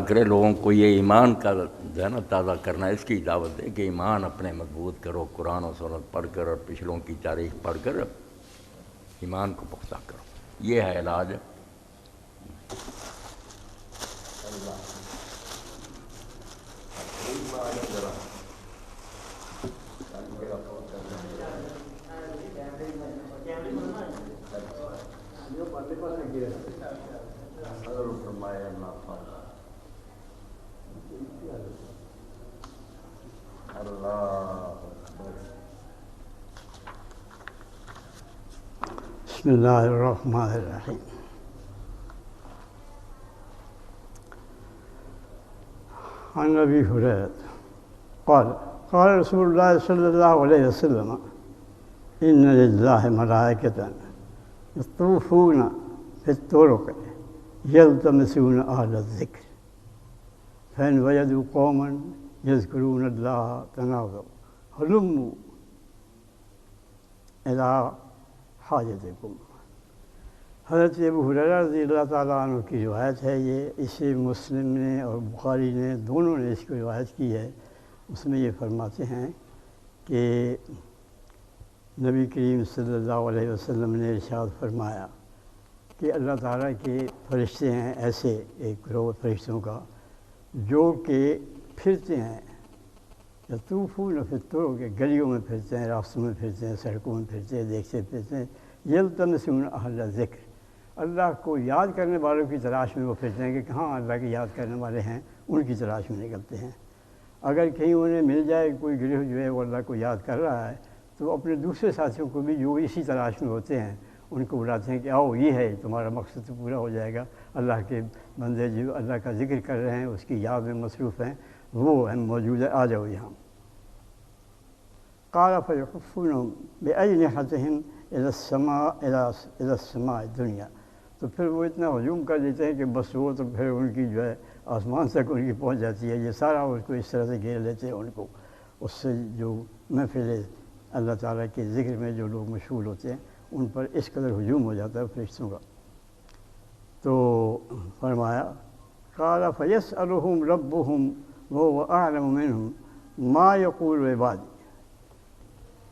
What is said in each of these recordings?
کرے لوگوں کو یہ ایمان کا جو ہے نا تازہ کرنا، اس کی دعوت دے کہ ایمان اپنے مضبوط کرو، قرآن و سنت پڑھ کر اور پچھلوں کی تاریخ پڑھ کر ایمان کو پختہ کرو، یہ ہے علاج۔ بسم اللہ الرحمن الرحیم۔ عن ابی ہریرہ قال قال رسول اللہ صلی اللہ علیہ وسلم ان للہ ملائکۃ یطوفون فی الطرق یلتمسون اہل الذکر فإن وجدوا قوما یذکرون اللہ تنادوا ہلموا الی حاجتکم۔ حضرت ابو ہریرہ رضی اللہ تعالیٰ عنہ کی روایت ہے یہ، اسے مسلم نے اور بخاری نے دونوں نے اس کو روایت کی ہے۔ اس میں یہ فرماتے ہیں کہ نبی کریم صلی اللہ علیہ وسلم نے ارشاد فرمایا کہ اللہ تعالیٰ کے فرشتے ہیں ایسے ایک گروہ فرشتوں کا جو کہ پھرتے ہیں، یطوفون فی الطرق کے گلیوں میں پھرتے ہیں، راستوں میں پھرتے ہیں، سڑکوں میں پھرتے ہیں، دیکھتے پھرتے ہیں، یلتمسون اہل ذکر، اللہ کو یاد کرنے والوں کی تلاش میں وہ پھرتے ہیں کہ کہاں اللہ کی یاد کرنے والے ہیں، ان کی تلاش میں نکلتے ہیں۔ اگر کہیں انہیں مل جائے کوئی گروہ جو ہے وہ اللہ کو یاد کر رہا ہے تو وہ اپنے دوسرے ساتھیوں کو بھی جو اسی تلاش میں ہوتے ہیں ان کو بلاتے ہیں کہ آؤ یہ ہے تمہارا مقصد تو پورا ہو جائے گا، اللہ کے بندے جو اللہ کا ذکر کر رہے ہیں اس کی یاد میں مصروف ہیں وہ ہم موجود ہے، آ جاؤ یہاں۔ قال فیحفون بأجنحتہم الی السماء الدنیا، تو پھر وہ اتنا ہجوم کر دیتے ہیں کہ بس وہ تو پھر ان کی جو ہے آسمان تک ان کی پہنچ جاتی ہے، یہ سارا اس کو اس طرح سے گھیر لیتے ہیں ان کو، اس سے جو محفل اللہ تعالیٰ کے ذکر میں جو لوگ مشغول ہوتے ہیں ان پر اس قدر ہجوم ہو جاتا ہے فرشتوں کا۔ تو فرمایا قال فیسألہم ربہم وہو اعلم منہم ما یقول عبادی،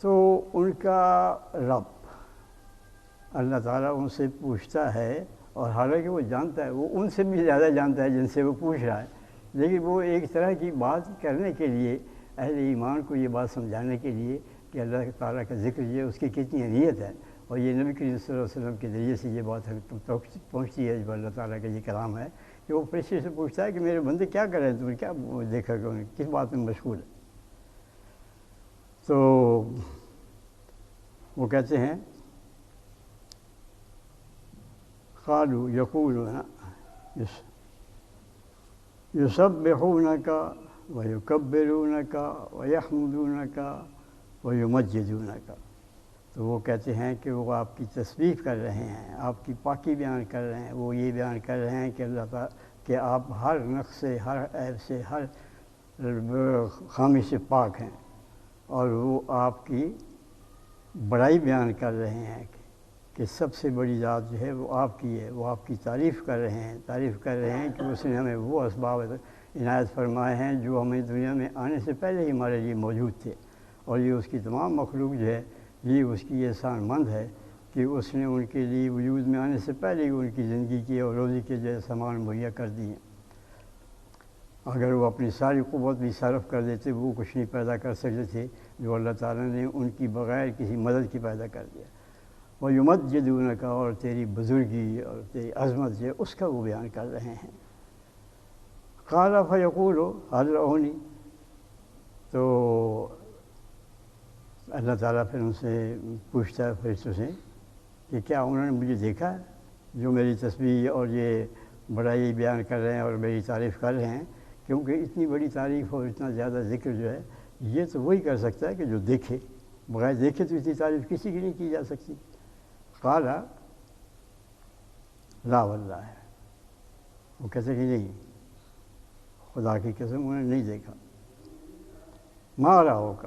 تو ان کا رب اللہ تعالیٰ ان سے پوچھتا ہے، اور حالانکہ وہ جانتا ہے، وہ ان سے بھی زیادہ جانتا ہے جن سے وہ پوچھ رہا ہے، لیکن وہ ایک طرح کی بات کرنے کے لیے اہل ایمان کو یہ بات سمجھانے کے لیے کہ اللہ تعالیٰ کا ذکر یہ اس کی کتنی اہمیت ہے، اور یہ نبی کریم صلی اللہ علیہ وسلم کے ذریعے سے یہ بات پہنچتی ہے جب اللہ تعالیٰ کا یہ کلام ہے کہ وہ فرشتے سے پوچھتا ہے کہ میرے بندے کیا کر رہے ہیں، تم نے کیا دیکھا کہ انہیں کس بات میں مشغول ہے۔ تو وہ کہتے ہیں قالوا یقولون یسبحونک ویکبرونک ویحمدونک ویمجدونک، تو وہ کہتے ہیں کہ وہ آپ کی تسبیح کر رہے ہیں، آپ کی پاکی بیان کر رہے ہیں، وہ یہ بیان کر رہے ہیں کہ اللہ تعالیٰ کہ آپ ہر نقص سے، ہر عیب سے، ہر خامی سے پاک ہیں، اور وہ آپ کی بڑائی بیان کر رہے ہیں کہ سب سے بڑی ذات جو ہے وہ آپ کی ہے، وہ آپ کی تعریف کر رہے ہیں کہ اس نے ہمیں وہ اسباب عنایت فرمائے ہیں جو ہمیں دنیا میں آنے سے پہلے ہی ہمارے لیے موجود تھے، اور یہ اس کی تمام مخلوق جو ہے یہ اس کی احسان مند ہے کہ اس نے ان کے لیے وجود میں آنے سے پہلے ہی ان کی زندگی کے اور روزی کے جو سامان مہیا کر دیے۔ اگر وہ اپنی ساری قوت بھی صرف کر دیتے وہ کچھ نہیں پیدا کر سکتے تھے جو اللہ تعالیٰ نے ان کی بغیر کسی مدد کی پیدا کر دیا۔ وَيُمَجِّدُونَكَ، اور تیری بزرگی اور تیری عظمت جو ہے اس کا وہ بیان کر رہے ہیں۔ قَالَ فَيَقُولُ هَلْ رَأَوْنِي، تو اللہ تعالیٰ پھر ان سے پوچھتا ہے فرشتوں سے کہ کیا انہوں نے مجھے دیکھا ہے جو میری تسبیح اور یہ بڑائی بیان کر رہے ہیں اور میری تعریف کر رہے ہیں، کیونکہ اتنی بڑی تعریف اور اتنا زیادہ ذکر جو ہے یہ تو وہی کر سکتا ہے کہ جو دیکھے، بغیر دیکھے تو اتنی تعریف کسی کی نہیں کی جا سکتی۔ قال لا واللہ، وہ کہتے کہ نہیں، خدا کی قسم انہوں نے نہیں دیکھا۔ ما رأوک،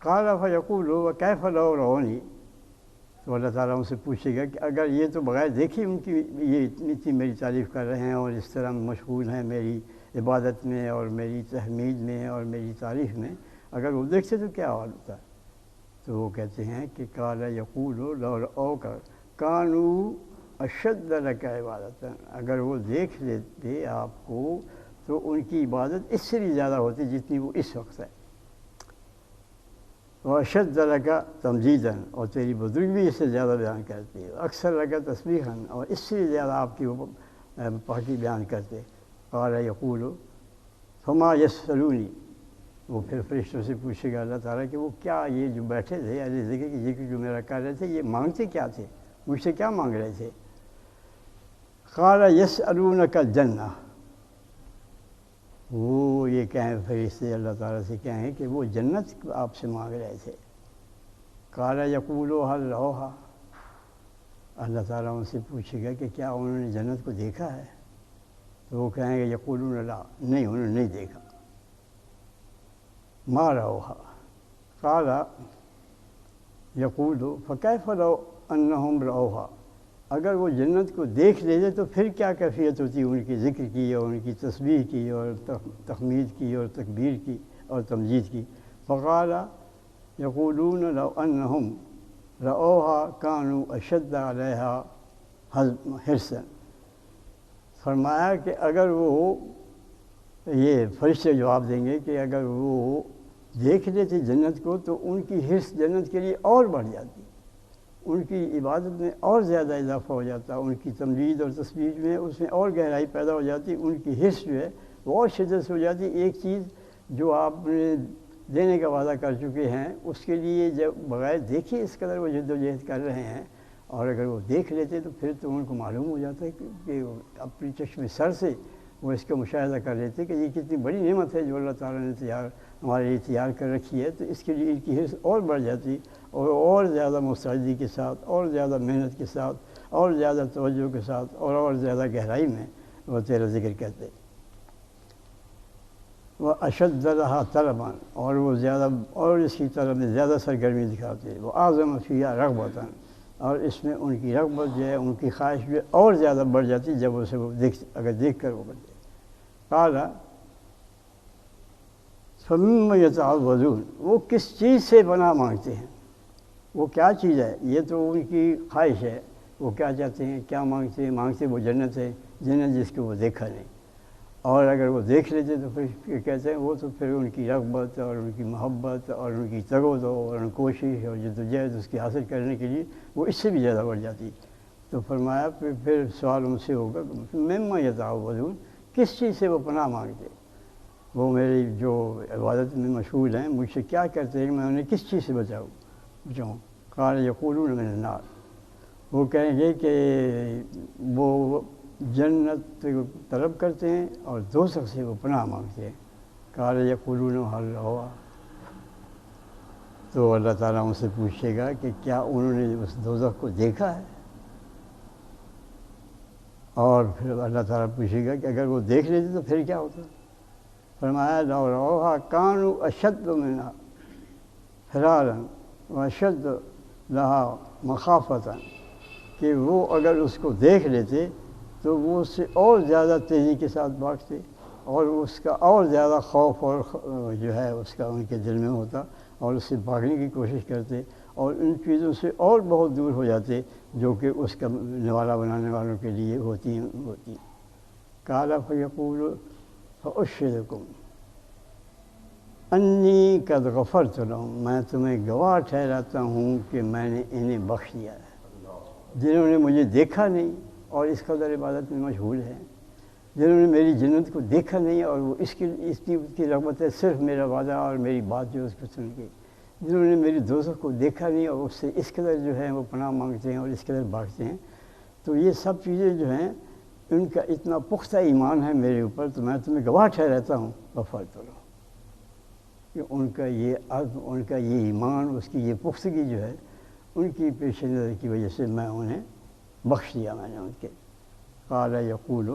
قال فیقول وکیف لو رأونی، تو اللہ تعالیٰ ان سے پوچھے گا کہ اگر یہ تو بغیر دیکھے ان کی یہ اتنی میری تعریف کر رہے ہیں اور اس طرح مشغول ہیں میری عبادت میں اور میری تحمید میں اور میری تعریف میں، اگر وہ دیکھتے تو کیا حال ہوتا؟ تو وہ کہتے ہیں کہ قال یقول لو رأوک کانوا اشد لک عبادۃ، اگر وہ دیکھ لیتے آپ کو تو ان کی عبادت اس سے بھی زیادہ ہوتی جتنی وہ اس وقت ہے، واشد لک تمجیدا، اور تیری بزرگی بھی اس سے زیادہ بیان کرتے، اکثر لک تسبیحا، اور اس سے زیادہ آپ کی وہ پاکی بیان کرتے۔ قال یقول فما یسألونی، وہ پھر فرشتوں سے پوچھے گا اللہ تعالیٰ کہ وہ کیا یہ جو بیٹھے تھے اہل ذکر کی ذکر جو میرا کر رہے تھے یہ مانگتے کیا تھے، مجھ سے کیا مانگ رہے تھے؟ قال یسألونک الجنہ، وہ یہ کہیں فرشتے اللہ تعالیٰ سے کہیں کہ وہ جنت آپ سے مانگ رہے تھے۔ قال یقول هل رأوها، اللہ تعالیٰ ان سے پوچھے گا کہ کیا انہوں نے جنت کو دیکھا ہے؟ تو وہ کہیں گے یقولون لا، نہیں انہوں نے نہیں دیکھا۔ ما رأوها، قال یقول فکیف لو انہم رأوها، اگر وہ جنت کو دیکھ لیتے تو پھر کیا کیفیت ہوتی ان کی ذکر کی اور ان کی تسبیح کی اور تحمید کی اور تکبیر کی اور تمجید کی۔ فقال یقولون لو انہم رأوها كانوا اشد علیہا حرصا، فرمایا کہ اگر وہ، یہ فرشتے جواب دیں گے کہ اگر وہ دیکھ لیتے جنت کو تو ان کی حرص جنت کے لیے اور بڑھ جاتی، ان کی عبادت میں اور زیادہ اضافہ ہو جاتا، ان کی تمجید اور تسبیح میں اس میں اور گہرائی پیدا ہو جاتی، ان کی حرص جو ہے وہ اور شدت سے ہو جاتی۔ ایک چیز جو آپ نے دینے کا وعدہ کر چکے ہیں اس کے لیے جب بغیر دیکھے اس قدر وہ جد و جہد کر رہے ہیں، اور اگر وہ دیکھ لیتے تو پھر تو ان کو معلوم ہو جاتا ہے کہ اپنی چشم سر سے وہ اس کا مشاہدہ کر لیتے کہ یہ کتنی بڑی نعمت ہے جو اللہ تعالیٰ نے ہمارے لیے تیار کر رکھی ہے، تو اس کے لیے ان کی حرص اور بڑھ جاتی اور زیادہ مستعدی کے ساتھ اور زیادہ محنت کے ساتھ اور زیادہ توجہ کے ساتھ اور زیادہ گہرائی میں وہ تیرا ذکر کرتے۔ وہ اشد لہا طلبا، اور وہ زیادہ اور اس کی طلب میں زیادہ سرگرمی دکھاتے، وہ اعظم فیہا رغبۃ، اور اس میں ان کی رغبت جو ہے ان کی خواہش جو ہے اور زیادہ بڑھ جاتی جب اسے وہ اگر دیکھ کر وہ کرتے۔ قال فمما یتعوذون، وہ کس چیز سے پناہ مانگتے ہیں، وہ کیا چیز ہے؟ یہ تو ان کی خواہش ہے، وہ کیا چاہتے ہیں، کیا مانگتے ہیں؟ مانگتے وہ جنت ہے، جنت جس کو وہ دیکھا نہیں، اور اگر وہ دیکھ لیتے تو پھر کہتے ہیں وہ تو پھر ان کی رغبت اور ان کی محبت اور ان کی تگ و دو اور ان کوشش اور جدوجہد اس کی حاصل کرنے کے لیے وہ اس سے بھی زیادہ بڑھ جاتی۔ تو فرمایا پھر سوال ان سے ہوگا مما یتعوذون، کس چیز سے وہ پناہ مانگتے، وہ میری جو عبادت میں مشغول ہیں مجھ سے کیا کرتے ہیں، میں انہیں کس چیز سے بچاؤں؟ قال یقولون من النار، وہ کہیں گے کہ وہ جنت طلب کرتے ہیں اور دوزخ سے وہ پناہ مانگتے ہیں۔ قال یقولون هل رأوها، تو اللہ تعالیٰ ان سے پوچھے گا کہ کیا انہوں نے اس دوزخ کو دیکھا ہے؟ اور پھر اللہ تعالیٰ پوچھے گا کہ اگر وہ دیکھ لیتے تو پھر کیا ہوتا؟ فرمایا لو رأوها كانوا اشد منها فرارا واشد لها مخافتا، کہ وہ اگر اس کو دیکھ لیتے تو وہ اس سے اور زیادہ تیزی کے ساتھ بھاگتے اور اس کا اور زیادہ خوف اور جو ہے اس کا ان کے دل میں ہوتا اور اس سے بھاگنے کی کوشش کرتے اور ان چیزوں سے اور بہت دور ہو جاتے جو کہ اس کا نوالا بنانے والوں کے لیے ہوتی۔ قال فیقول فأشهدکم انی قد غفرت لهم، میں تمہیں گواہ ٹھہراتا ہوں کہ میں نے انہیں بخش دیا ہے، جنہوں نے مجھے دیکھا نہیں اور اس قدر عبادت میں مشغول ہیں، جنہوں نے میری جنت کو دیکھا نہیں اور وہ اس کی رغبت ہے صرف میرا وعدہ اور میری بات جو اس کو سن کے، جنہوں نے میری دوزخ کو دیکھا نہیں اور اس سے اس قدر جو ہے وہ پناہ مانگتے ہیں اور اس قدر بھاگتے ہیں، تو یہ سب چیزیں جو ہیں ان کا اتنا پختہ ایمان ہے میرے اوپر، تو میں تمہیں گواہ ٹھہراتا ہوں غفرت لهم، کہ ان کا یہ عزم، ان کا یہ ایمان، اس کی یہ پختگی جو ہے ان کی پیش نظر کی وجہ سے میں انہیں بخش دیا میں نے ان کے۔ قال یقول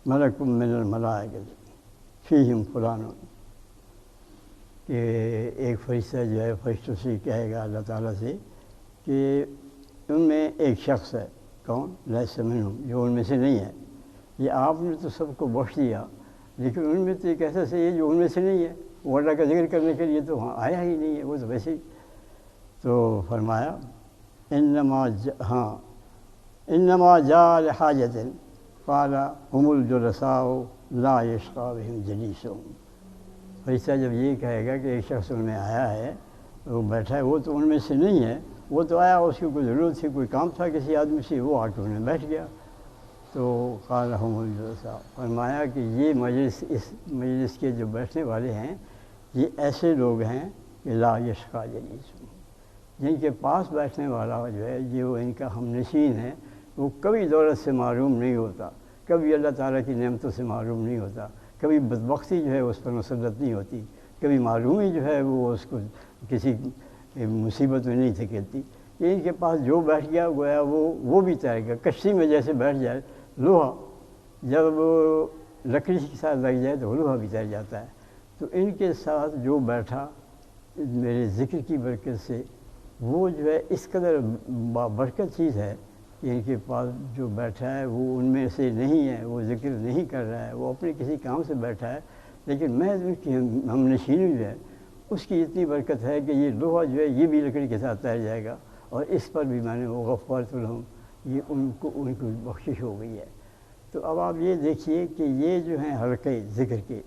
ملک من الملائکۃ فیہم فلان، کہ ایک فرشتہ جو ہے فرشتوں سے کہے گا اللہ تعالیٰ سے کہ ان میں ایک شخص ہے، کون؟ لیس منہم، جو ان میں سے نہیں ہے۔ یہ آپ نے تو سب کو بخش دیا، لیکن ان میں تو ایک ایسا صحیح ہے جو ان میں سے نہیں ہے، وہ اللہ کا ذکر کرنے کے لیے تو وہاں آیا ہی نہیں ہے، وہ تو ویسے ہی۔ تو فرمایا انما جاء لحاجۃ قال هم الجلساء لا یشقی بهم جلیسهم۔ فرشتہ جب یہ کہے گا کہ ایک شخص ان میں آیا ہے، وہ بیٹھا ہے، وہ تو ان میں سے نہیں ہے، وہ تو آیا اس کی کوئی ضرورت تھی، کوئی کام تھا کسی آدمی سے، وہ آ کے انہیں بیٹھ گیا۔ تو قال هم الجلساء، فرمایا کہ یہ مجلس، اس مجلس کے جو بیٹھنے والے ہیں یہ ایسے لوگ ہیں کہ لا یشقی جلیسهم، جن کے پاس بیٹھنے والا جو ہے، جو ان کا ہم نشین ہے، وہ کبھی دولت سے معروم نہیں ہوتا، کبھی اللہ تعالیٰ کی نعمتوں سے معروم نہیں ہوتا، کبھی بدبختی جو ہے اس پر مسلط نہیں ہوتی، کبھی معلومی جو ہے وہ اس کو کسی مصیبت میں نہیں دھکیلتی۔ یہ ان کے پاس جو بیٹھ گیا گویا وہ بھی تیر گیا، کشتی میں جیسے بیٹھ جائے لوہا، جب لکڑی کے ساتھ لگ جائے تو لوہا بھی تیر جاتا ہے۔ تو ان کے ساتھ جو بیٹھا میرے ذکر کی برکت سے، وہ جو ہے اس قدر بابرکت چیز ہے کہ ان کے پاس جو بیٹھا ہے وہ ان میں سے نہیں ہے، وہ ذکر نہیں کر رہا ہے، وہ اپنے کسی کام سے بیٹھا ہے، لیکن محض ان کی ہم نشینی جو ہے اس کی اتنی برکت ہے کہ یہ لوہا جو ہے یہ بھی لکڑی کے ساتھ تیر جائے گا، اور اس پر بھی میں نے وہ غفرت لہم، یہ ان کو بخشش ہو گئی ہے۔ تو اب آپ یہ دیکھیے کہ یہ جو ہیں حلقے ذکر کے،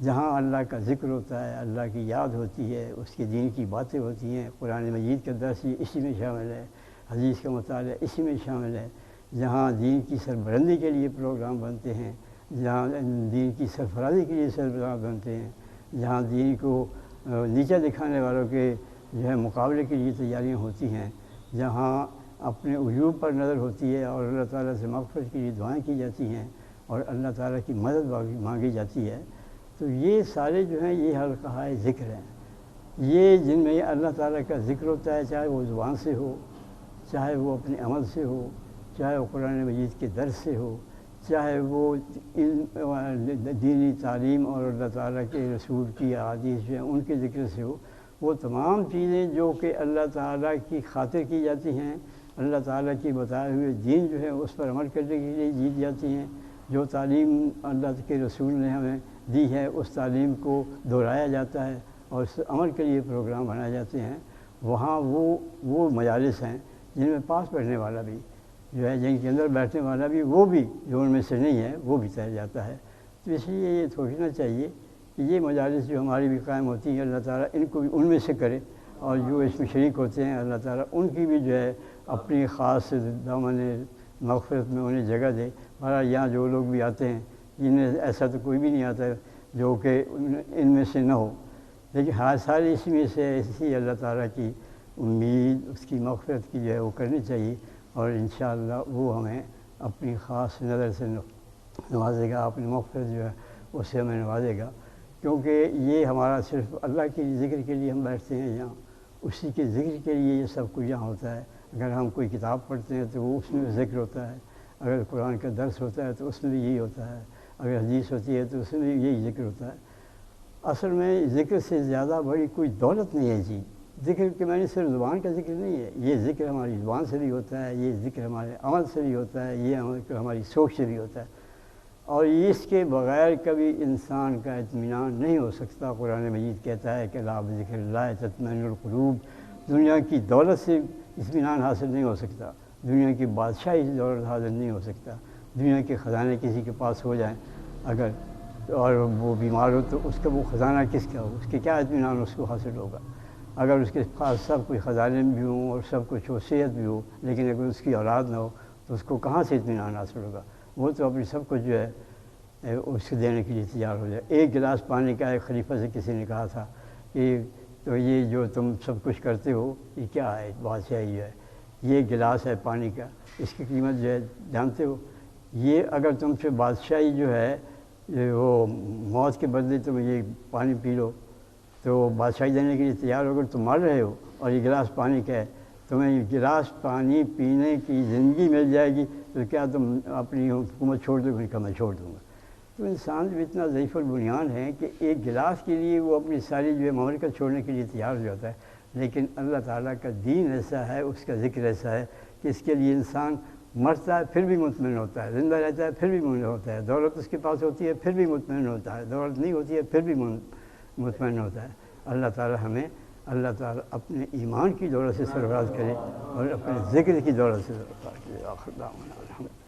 جہاں اللہ کا ذکر ہوتا ہے، اللہ کی یاد ہوتی ہے، اس کے دین کی باتیں ہوتی ہیں، قرآن مجید کا درس اسی میں شامل ہے، حدیث کا مطالعہ اسی میں شامل ہے، جہاں دین کی سربلندی کے لیے پروگرام بنتے ہیں، جہاں دین کی سرفرازی کے لیے سربراہ بنتے ہیں، جہاں دین کو نیچا دکھانے والوں کے جو ہے مقابلے کے لیے تیاریاں ہوتی ہیں، جہاں اپنے عیوب پر نظر ہوتی ہے اور اللہ تعالیٰ سے مغفرت کے لیے دعائیں کی جاتی ہیں اور اللہ تعالیٰ کی مدد مانگی جاتی ہے، تو یہ سارے جو ہیں یہ حلقۂ ذکر ہیں، یہ جن میں اللہ تعالیٰ کا ذکر ہوتا ہے، چاہے وہ زبان سے ہو، چاہے وہ اپنے عمل سے ہو، چاہے وہ قرآن مجید کے درس سے ہو، چاہے وہ دینی تعلیم اور اللہ تعالیٰ کے رسول کی احادیث جو ہیں ان کے ذکر سے ہو، وہ تمام چیزیں جو کہ اللہ تعالیٰ کی خاطر کی جاتی ہیں، اللہ تعالیٰ کی بتائے ہوئے دین جو ہے اس پر عمل کرنے کے لیے جیت جاتی ہیں، جو تعلیم اللہ کے رسول نے ہمیں دی ہے اس تعلیم کو دہرایا جاتا ہے اور اس عمل کے لیے پروگرام بنائے جاتے ہیں، وہاں وہ مجالس ہیں جن میں پاس بیٹھنے والا بھی جو ہے، جن کے اندر بیٹھنے والا بھی وہ بھی جو ان میں سے نہیں ہے وہ بھی تیر جاتا ہے۔ تو اس لیے یہ سوچنا چاہیے کہ یہ مجالس جو ہماری بھی قائم ہوتی ہیں، اللہ تعالیٰ ان کو بھی ان میں سے کرے، اور جو اس میں شریک ہوتے ہیں اللہ تعالیٰ ان کی بھی جو ہے اپنی خاص دامن مغفرت میں انہیں جگہ دے۔ ہمارا یہاں جو لوگ بھی آتے ہیں، جنہیں ایسا تو کوئی بھی نہیں آتا جو کہ ان میں سے نہ ہو، لیکن ہر سارے اسی میں سے ایسی اللہ تعالیٰ کی امید، اس کی مغفرت کی جو ہے وہ کرنی چاہیے، اور انشاءاللہ وہ ہمیں اپنی خاص نظر سے نوازے گا، اپنی مغفرت جو ہے اس سے ہمیں نوازے گا، کیونکہ یہ ہمارا صرف اللہ کے ذکر کے لیے ہم بیٹھتے ہیں یہاں، اسی کے ذکر کے لیے یہ سب کچھ یہاں ہوتا ہے۔ اگر ہم کوئی کتاب پڑھتے ہیں تو وہ اس میں ذکر ہوتا ہے، اگر قرآن کا درس ہوتا ہے تو اس میں بھی یہی ہوتا ہے، اگر حدیث ہوتی ہے تو اس میں بھی یہی ذکر ہوتا ہے۔ اصل میں ذکر سے زیادہ بڑی کوئی دولت نہیں ہے جی، ذکر کے معنی صرف زبان کا ذکر نہیں ہے، یہ ذکر ہماری زبان سے بھی ہوتا ہے، یہ ذکر ہمارے عمل سے بھی ہوتا ہے، یہ ہماری سوچ سے بھی ہوتا ہے، اور اس کے بغیر کبھی انسان کا اطمینان نہیں ہو سکتا۔ قرآن مجید کہتا ہے کہ لا بذکر اللہ تطمئن القلوب، دنیا کی دولت سے اطمینان حاصل نہیں ہو سکتا، دنیا کی بادشاہی سے دولت حاصل نہیں ہو سکتا، دنیا کے خزانے کسی کے پاس ہو جائیں اگر اور وہ بیمار ہو تو اس کا وہ خزانہ کس کا ہو، اس کے کیا اطمینان اس کو حاصل ہوگا؟ اگر اس کے پاس سب کچھ خزانے بھی ہوں اور سب کچھ ہو، صحت بھی ہو، لیکن اگر اس کی اولاد نہ ہو تو اس کو کہاں سے اطمینان حاصل ہوگا؟ وہ تو اپنی سب کچھ جو ہے اس کو دینے کے لیے تیار ہو جائے۔ ایک گلاس پانی کا ایک خلیفہ سے کسی نے کہا تھا کہ تو یہ جو تم سب کچھ کرتے ہو یہ کیا ہے؟ بادشاہی جو ہے، یہ گلاس ہے پانی کا، اس کی قیمت جو ہے جانتے ہو؟ یہ اگر تم سے بادشاہی جو ہے وہ موت کے بدلے تم یہ پانی پی لو تو بادشاہی دینے کے لیے تیار ہو کر تم مر رہے ہو، اور یہ گلاس پانی کا ہے، تمہیں یہ گلاس پانی پینے کی زندگی مل جائے گی تو کیا تم اپنی حکومت چھوڑ دو گے؟ کہ میں چھوڑ دوں گا۔ تو انسان بھی اتنا ضعیف البنیان ہے کہ ایک گلاس کے لیے وہ اپنی ساری جو ہے مملکت چھوڑنے کے لیے تیار ہو جاتا ہے، لیکن اللہ تعالیٰ کا دین ایسا ہے، اس کا ذکر ایسا ہے کہ اس کے لیے انسان مرتا ہے پھر بھی مطمئن ہوتا ہے، زندہ رہتا ہے پھر بھی مطمئن ہوتا ہے، دولت اس کے پاس ہوتی ہے پھر بھی مطمئن ہوتا ہے، دولت نہیں ہوتی ہے پھر بھی مطمئن ہوتا ہے۔ اللہ تعالیٰ ہمیں اللہ تعالیٰ اپنے ایمان کی دولت سے سرفراز کرے اور اپنے ذکر کی دولت سے سرفراز کرے۔ آخر دعوانا الحمدللہ۔